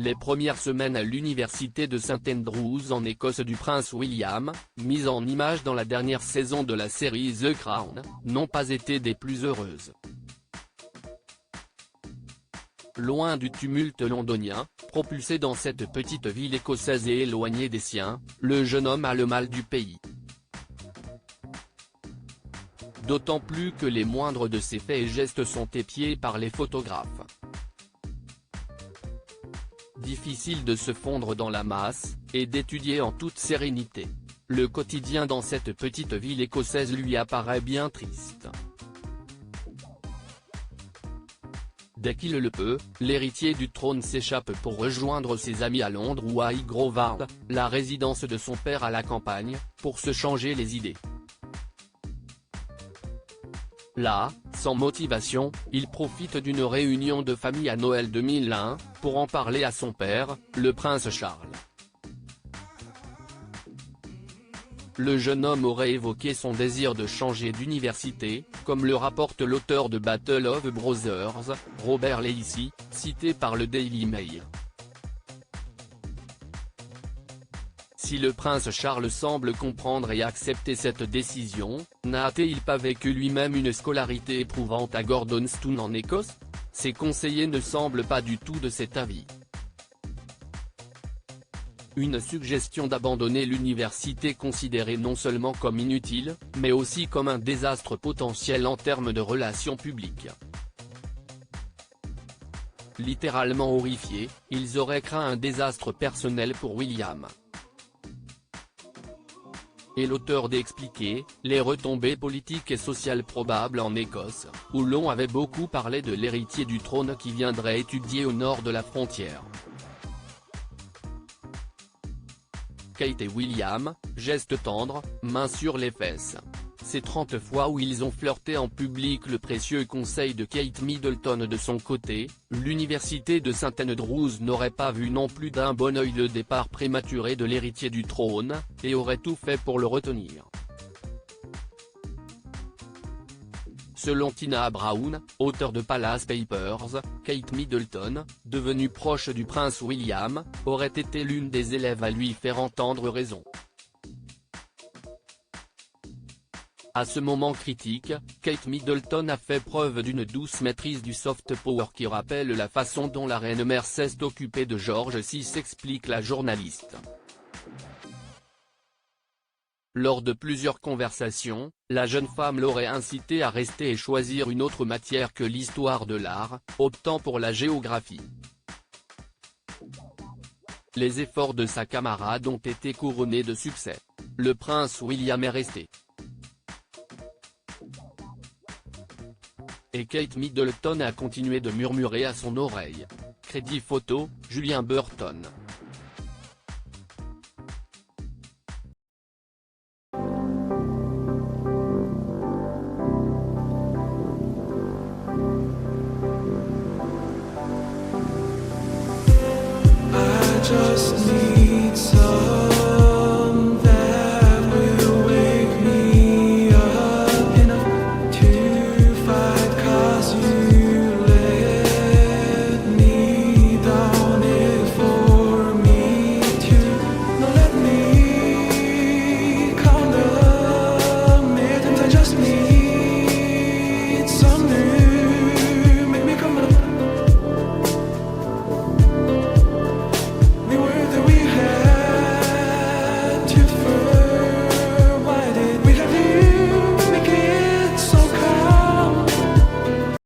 Les premières semaines à l'université de St Andrews en Écosse du prince William, mise en image dans la dernière saison de la série The Crown, n'ont pas été des plus heureuses. Loin du tumulte londonien, propulsé dans cette petite ville écossaise et éloigné des siens, le jeune homme a le mal du pays. D'autant plus que les moindres de ses faits et gestes sont épiés par les photographes. Difficile de se fondre dans la masse, et d'étudier en toute sérénité. Le quotidien dans cette petite ville écossaise lui apparaît bien triste. Dès qu'il le peut, l'héritier du trône s'échappe pour rejoindre ses amis à Londres ou à Highgrove, la résidence de son père à la campagne, pour se changer les idées. Là, sans motivation, il profite d'une réunion de famille à Noël 2001, pour en parler à son père, le prince Charles. Le jeune homme aurait évoqué son désir de changer d'université, comme le rapporte l'auteur de Battle of Brothers, Robert Lacey, cité par le Daily Mail. Si le prince Charles semble comprendre et accepter cette décision, n'a-t-il pas vécu lui-même une scolarité éprouvante à Gordonstoun en Écosse? Ses conseillers ne semblent pas du tout de cet avis. Une suggestion d'abandonner l'université considérée non seulement comme inutile, mais aussi comme un désastre potentiel en termes de relations publiques. Littéralement horrifiés, ils auraient craint un désastre personnel pour William. Et l'auteur d'expliquer les retombées politiques et sociales probables en Écosse, où l'on avait beaucoup parlé de l'héritier du trône qui viendrait étudier au nord de la frontière. Kate et William, geste tendre, main sur les fesses. Ces 30 fois où ils ont flirté en public. Le précieux conseil de Kate Middleton. De son côté, l'université de St Andrews n'aurait pas vu non plus d'un bon œil le départ prématuré de l'héritier du trône, et aurait tout fait pour le retenir. Selon Tina Brown, auteure de Palace Papers, Kate Middleton, devenue proche du prince William, aurait été l'une des élèves à lui faire entendre raison. À ce moment critique, Kate Middleton a fait preuve d'une douce maîtrise du soft power qui rappelle la façon dont la reine mère s'est occupée de George VI, explique la journaliste. Lors de plusieurs conversations, la jeune femme l'aurait incité à rester et choisir une autre matière que l'histoire de l'art, optant pour la géographie. Les efforts de sa camarade ont été couronnés de succès. Le prince William est resté. Et Kate Middleton a continué de murmurer à son oreille. Crédit photo, Julien Burton.